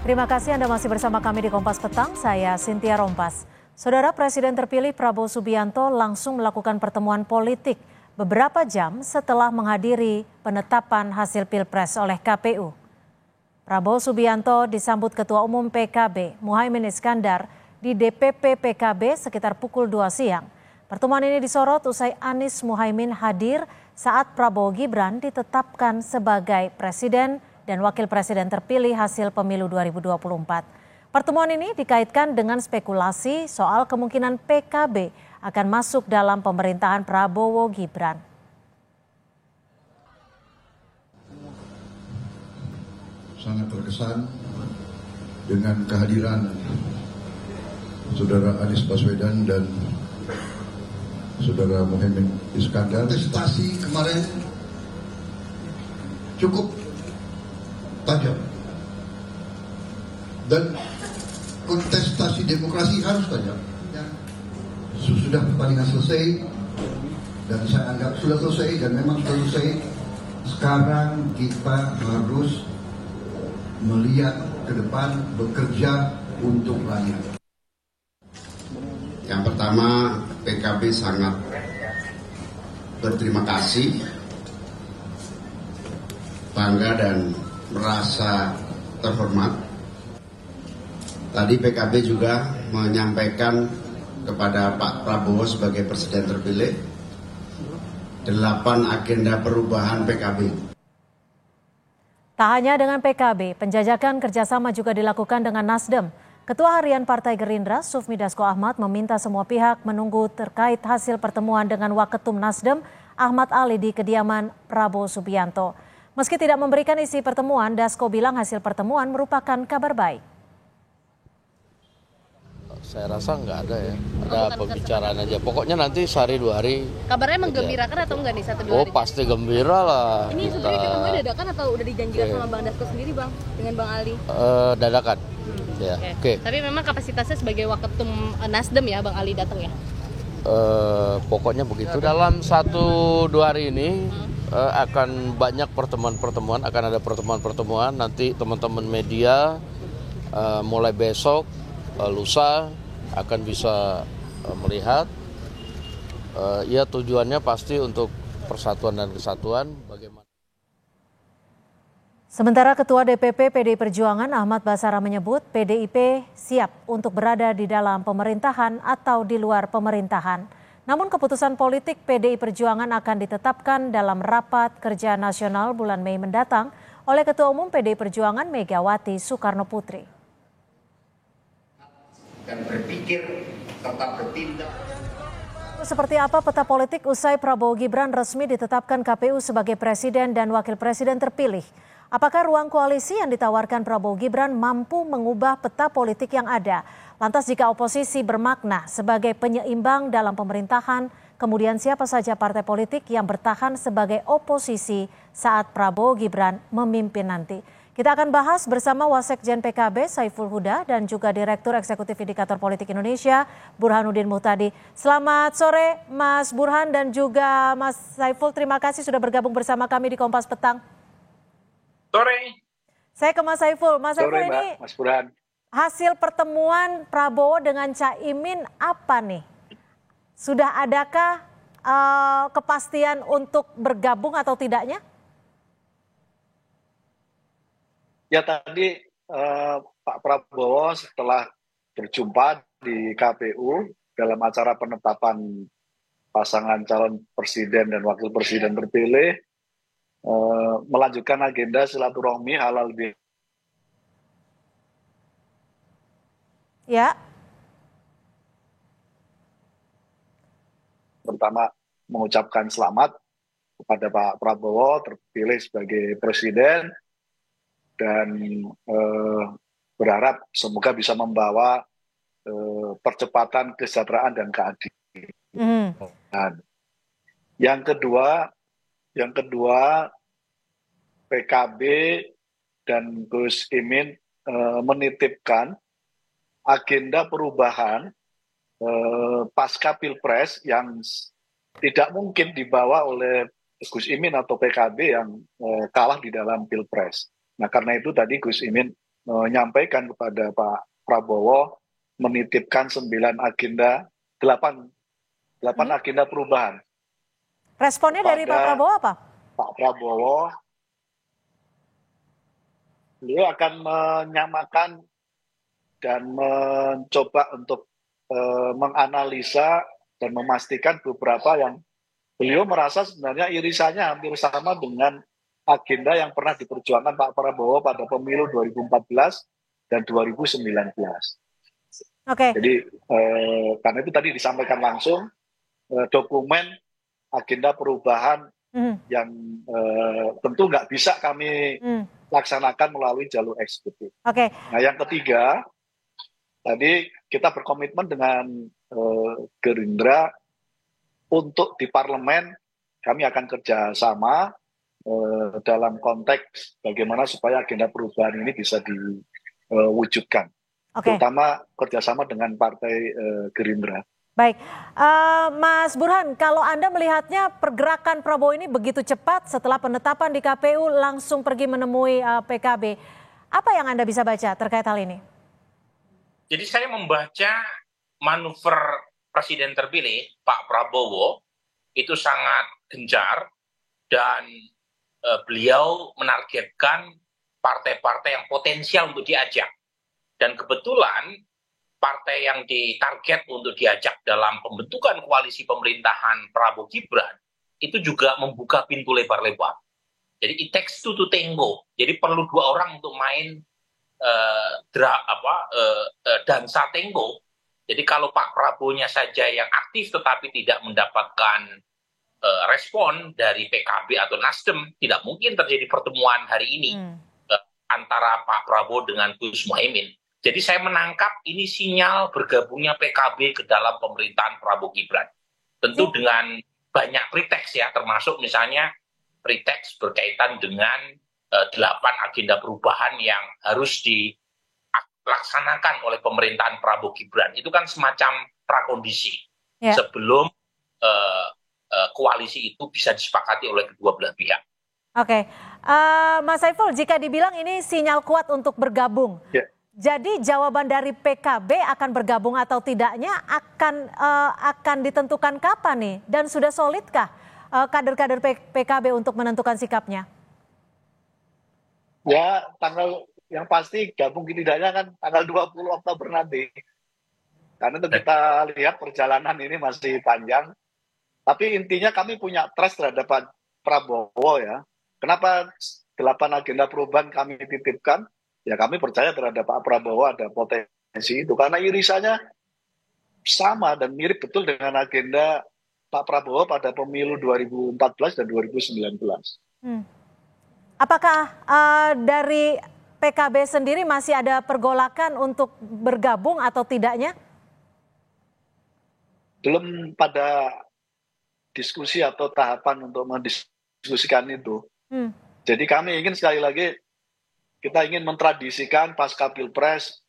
Terima kasih Anda masih bersama kami di Kompas Petang, saya Cynthia Rompas. Saudara Presiden terpilih Prabowo Subianto langsung melakukan pertemuan politik beberapa jam setelah menghadiri penetapan hasil Pilpres oleh KPU. Prabowo Subianto disambut Ketua Umum PKB Muhaimin Iskandar di DPP PKB sekitar pukul 2 siang. Pertemuan ini disorot usai Anies Muhaimin hadir saat Prabowo Gibran ditetapkan sebagai Presiden dan Wakil Presiden terpilih hasil pemilu 2024. Pertemuan ini dikaitkan dengan spekulasi soal kemungkinan PKB akan masuk dalam pemerintahan Prabowo Gibran. Sangat terkesan dengan kehadiran Saudara Anies Baswedan dan Saudara Muhaimin Iskandar. Kontestasi kemarin cukup tajam dan kontestasi demokrasi harus tajam. Sudah pertandingan selesai dan saya anggap sudah selesai dan memang sudah selesai. Sekarang kita harus melihat ke depan, bekerja untuk rakyat. Yang pertama, PKB sangat berterima kasih, bangga dan merasa terhormat. Tadi PKB juga menyampaikan kepada Pak Prabowo sebagai Presiden terpilih 8 agenda perubahan PKB. Tak hanya dengan PKB, penjajakan kerjasama juga dilakukan dengan Nasdem. Ketua Harian Partai Gerindra, Sufmi Dasko Ahmad, meminta semua pihak menunggu terkait hasil pertemuan dengan Waketum Nasdem, Ahmad Ali di kediaman Prabowo Subianto. Meski tidak memberikan isi pertemuan, Dasko bilang hasil pertemuan merupakan kabar baik. Saya rasa nggak ada ya, ada pembicaraan aja. Pokoknya nanti sehari 2 hari. Kabarnya menggembirakan atau enggak nih 1-2 hari? Oh pasti gembira lah. Ini sebenarnya ketemunya dadakan atau udah dijanjikan sama Bang Dasko sendiri Bang, dengan Bang Ali? Dadakan. Ya. Oke. Tapi memang kapasitasnya sebagai Waketum Nasdem ya Bang Ali datang ya? Pokoknya begitu. Dalam 1-2 hari ini akan banyak pertemuan-pertemuan, akan ada pertemuan-pertemuan. Nanti teman-teman media mulai besok, lusa akan bisa melihat. Ya tujuannya pasti untuk persatuan dan kesatuan. Bagaimana? Sementara Ketua DPP PDI Perjuangan Ahmad Basara menyebut PDIP siap untuk berada di dalam pemerintahan atau di luar pemerintahan. Namun keputusan politik PDI Perjuangan akan ditetapkan dalam rapat kerja nasional bulan Mei mendatang oleh Ketua Umum PDI Perjuangan Megawati Soekarno Putri. Dan berpikir tetap bertindak. Seperti apa peta politik usai Prabowo Gibran resmi ditetapkan KPU sebagai Presiden dan Wakil Presiden terpilih? Apakah ruang koalisi yang ditawarkan Prabowo Gibran mampu mengubah peta politik yang ada? Lantas jika oposisi bermakna sebagai penyeimbang dalam pemerintahan, kemudian siapa saja partai politik yang bertahan sebagai oposisi saat Prabowo Gibran memimpin nanti? Kita akan bahas bersama Wasekjen PKB Saiful Huda dan juga Direktur Eksekutif Indikator Politik Indonesia Burhanuddin Muhtadi. Selamat sore Mas Burhan dan juga Mas Saiful, terima kasih sudah bergabung bersama kami di Kompas Petang. Sore. Saya ke Mas Saiful. Mas Saiful, sore, ini Mas Burhan. Hasil pertemuan Prabowo dengan Caimin apa nih? Sudah adakah kepastian untuk bergabung atau tidaknya? Ya tadi Pak Prabowo setelah berjumpa di KPU dalam acara penetapan pasangan calon presiden dan wakil presiden terpilih, melanjutkan agenda silaturahmi halal bihalal. Ya. Pertama mengucapkan selamat kepada Pak Prabowo terpilih sebagai presiden dan berharap semoga bisa membawa percepatan kesejahteraan dan keadilan. Yang kedua PKB dan Gus Imin menitipkan agenda perubahan pasca Pilpres yang tidak mungkin dibawa oleh Gus Imin atau PKB yang kalah di dalam Pilpres. Nah karena itu tadi Gus Imin menyampaikan kepada Pak Prabowo menitipkan 9 agenda, 8 agenda perubahan. Responnya dari Pak Prabowo apa? Pak Prabowo, beliau akan menyamakan dan mencoba untuk menganalisa dan memastikan beberapa yang beliau merasa sebenarnya irisannya hampir sama dengan agenda yang pernah diperjuangkan Pak Prabowo pada pemilu 2014 dan 2019. Oke. Jadi karena itu tadi disampaikan langsung dokumen agenda perubahan yang tentu nggak bisa kami laksanakan melalui jalur eksekutif. Oke. Nah yang ketiga, tadi kita berkomitmen dengan Gerindra untuk di parlemen kami akan kerjasama dalam konteks bagaimana supaya agenda perubahan ini bisa diwujudkan. Terutama kerjasama dengan Partai Gerindra. Baik, Mas Burhan, kalau Anda melihatnya pergerakan Prabowo ini begitu cepat setelah penetapan di KPU langsung pergi menemui PKB. Apa yang Anda bisa baca terkait hal ini? Jadi saya membaca manuver Presiden terpilih, Pak Prabowo, itu sangat gencar dan beliau menargetkan partai-partai yang potensial untuk diajak. Dan kebetulan partai yang ditarget untuk diajak dalam pembentukan koalisi pemerintahan Prabowo Gibran itu juga membuka pintu lebar-lebar. Jadi it takes two to tango. Jadi perlu 2 orang untuk main dansa tango. Jadi kalau Pak Prabowo-nya saja yang aktif tetapi tidak mendapatkan respon dari PKB atau Nasdem, tidak mungkin terjadi pertemuan hari ini antara Pak Prabowo dengan Gus Muhaimin. Jadi saya menangkap ini sinyal bergabungnya PKB ke dalam pemerintahan Prabowo Gibran. Tentu dengan banyak preteks ya, termasuk misalnya preteks berkaitan dengan 8 agenda perubahan yang harus dilaksanakan oleh pemerintahan Prabowo Gibran. Itu kan semacam prakondisi sebelum koalisi itu bisa disepakati oleh kedua belah pihak. Oke, Mas Saiful, jika dibilang ini sinyal kuat untuk bergabung, jadi jawaban dari PKB akan bergabung atau tidaknya akan ditentukan kapan nih? Dan sudah solidkah kader-kader PKB untuk menentukan sikapnya? Ya, tanggal yang pasti gabung tidaknya kan tanggal 20 Oktober nanti. Karena itu kita lihat perjalanan ini masih panjang. Tapi intinya kami punya trust terhadap Pak Prabowo ya. Kenapa 8 agenda perubahan kami titipkan? Ya kami percaya terhadap Pak Prabowo ada potensi itu. Karena irisannya sama dan mirip betul dengan agenda Pak Prabowo pada pemilu 2014 dan 2019. Apakah dari PKB sendiri masih ada pergolakan untuk bergabung atau tidaknya? Belum pada diskusi atau tahapan untuk mendiskusikan itu. Jadi kami ingin sekali lagi, kita ingin mentradisikan pasca Pilpres,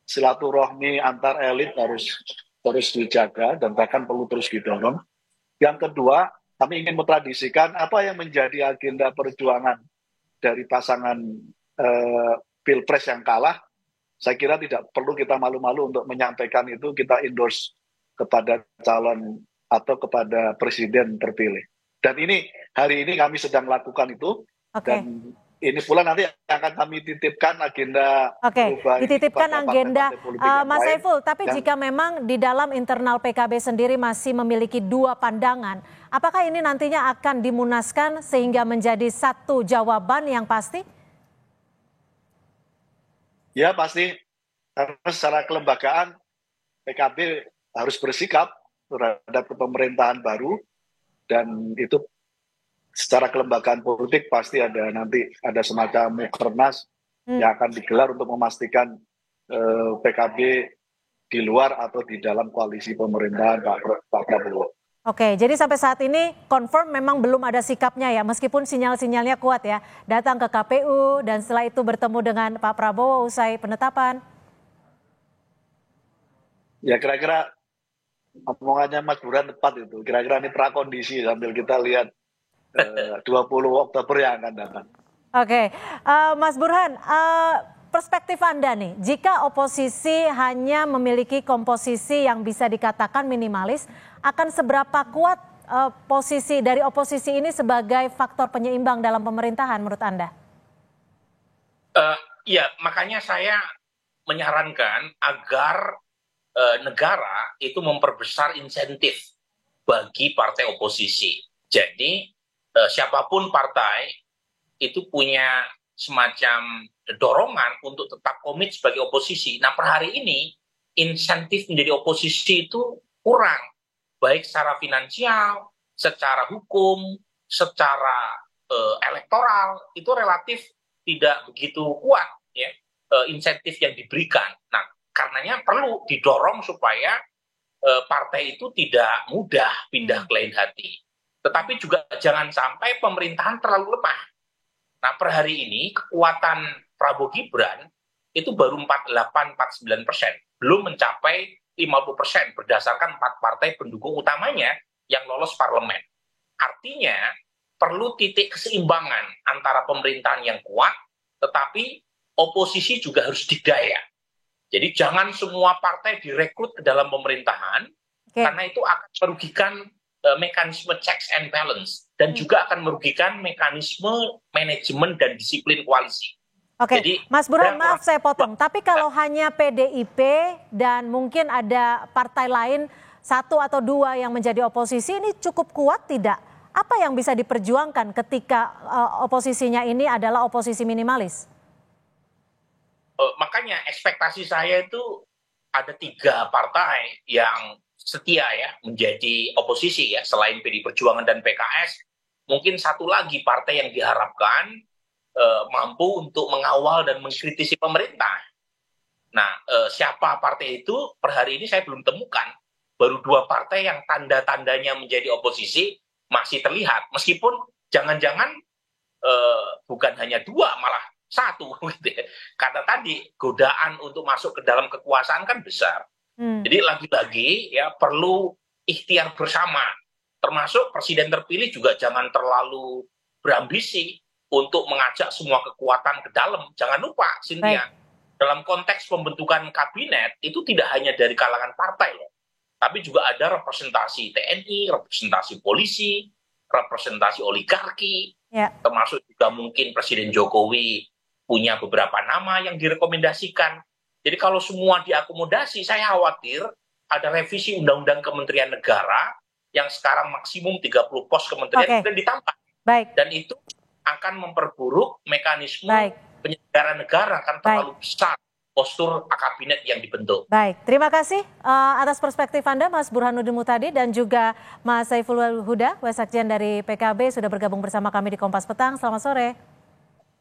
silaturahmi antar elit harus terus dijaga dan bahkan perlu terus didorong. Yang kedua, kami ingin mentradisikan apa yang menjadi agenda perjuangan dari pasangan Pilpres yang kalah. Saya kira tidak perlu kita malu-malu untuk menyampaikan itu, kita endorse kepada calon atau kepada presiden terpilih. Dan ini hari ini kami sedang lakukan itu. Dan ini pula nanti akan kami titipkan agenda. Dititipkan agenda Mas Saiful. Tapi jika memang di dalam internal PKB sendiri masih memiliki 2 pandangan, apakah ini nantinya akan dimunaskan sehingga menjadi satu jawaban yang pasti? Ya pasti. Karena secara kelembagaan PKB harus bersikap terhadap pemerintahan baru, dan itu secara kelembagaan politik pasti nanti ada semacam mukernas yang akan digelar untuk memastikan PKB di luar atau di dalam koalisi pemerintahan Pak Prabowo. Oke, jadi sampai saat ini confirm memang belum ada sikapnya ya, meskipun sinyal-sinyalnya kuat ya, datang ke KPU dan setelah itu bertemu dengan Pak Prabowo usai penetapan. Ya kira-kira omongannya Mas Burhan tepat itu. Kira-kira ini prakondisi sambil kita lihat 20 Oktober yang akan datang. Oke, Mas Burhan, perspektif Anda nih, jika oposisi hanya memiliki komposisi yang bisa dikatakan minimalis, akan seberapa kuat posisi dari oposisi ini sebagai faktor penyeimbang dalam pemerintahan menurut Anda? Ya, makanya saya menyarankan agar negara itu memperbesar insentif bagi partai oposisi. Jadi siapapun partai itu punya semacam dorongan untuk tetap komit sebagai oposisi. Nah, per hari ini insentif menjadi oposisi itu kurang, baik secara finansial, secara hukum, secara elektoral itu relatif tidak begitu kuat ya insentif yang diberikan. Nah, karenanya perlu didorong supaya partai itu tidak mudah pindah ke lain hati. Tetapi juga jangan sampai pemerintahan terlalu lemah. Nah, per hari ini kekuatan Prabowo Gibran itu baru 48-49%, belum mencapai 50% berdasarkan 4 partai pendukung utamanya yang lolos parlemen. Artinya perlu titik keseimbangan antara pemerintahan yang kuat, tetapi oposisi juga harus didaya. Jadi jangan semua partai direkrut ke dalam pemerintahan, karena itu akan merugikan mekanisme checks and balance dan juga akan merugikan mekanisme manajemen dan disiplin koalisi. Oke, Jadi, Mas Burhan, maaf saya potong. Tapi kalau hanya PDIP dan mungkin ada partai lain 1 atau 2 yang menjadi oposisi, ini cukup kuat tidak? Apa yang bisa diperjuangkan ketika oposisinya ini adalah oposisi minimalis? Makanya ekspektasi saya itu ada 3 partai yang setia ya menjadi oposisi ya, selain PD Perjuangan dan PKS, mungkin 1 lagi partai yang diharapkan mampu untuk mengawal dan mengkritisi pemerintah. Nah, siapa partai itu per hari ini saya belum temukan. Baru 2 partai yang tanda-tandanya menjadi oposisi masih terlihat, meskipun jangan-jangan bukan hanya 2, malah 1 gitu ya. Karena tadi godaan untuk masuk ke dalam kekuasaan kan besar. Jadi lagi-lagi ya perlu ikhtiar bersama, termasuk presiden terpilih juga jangan terlalu berambisi untuk mengajak semua kekuatan ke dalam. Jangan lupa, Cynthia, dalam konteks pembentukan kabinet itu tidak hanya dari kalangan partai loh, tapi juga ada representasi TNI, representasi polisi, representasi oligarki, termasuk juga mungkin Presiden Jokowi punya beberapa nama yang direkomendasikan. Jadi kalau semua diakomodasi, saya khawatir ada revisi Undang-Undang Kementerian Negara yang sekarang maksimum 30 pos kementerian dan ditambah. Dan itu akan memperburuk mekanisme penyelenggaraan negara kan terlalu besar postur kabinet yang dibentuk. Baik, terima kasih atas perspektif Anda Mas Burhanuddin Muhtadi dan juga Mas Saiful Huda, Wasekjen dari PKB sudah bergabung bersama kami di Kompas Petang. Selamat sore.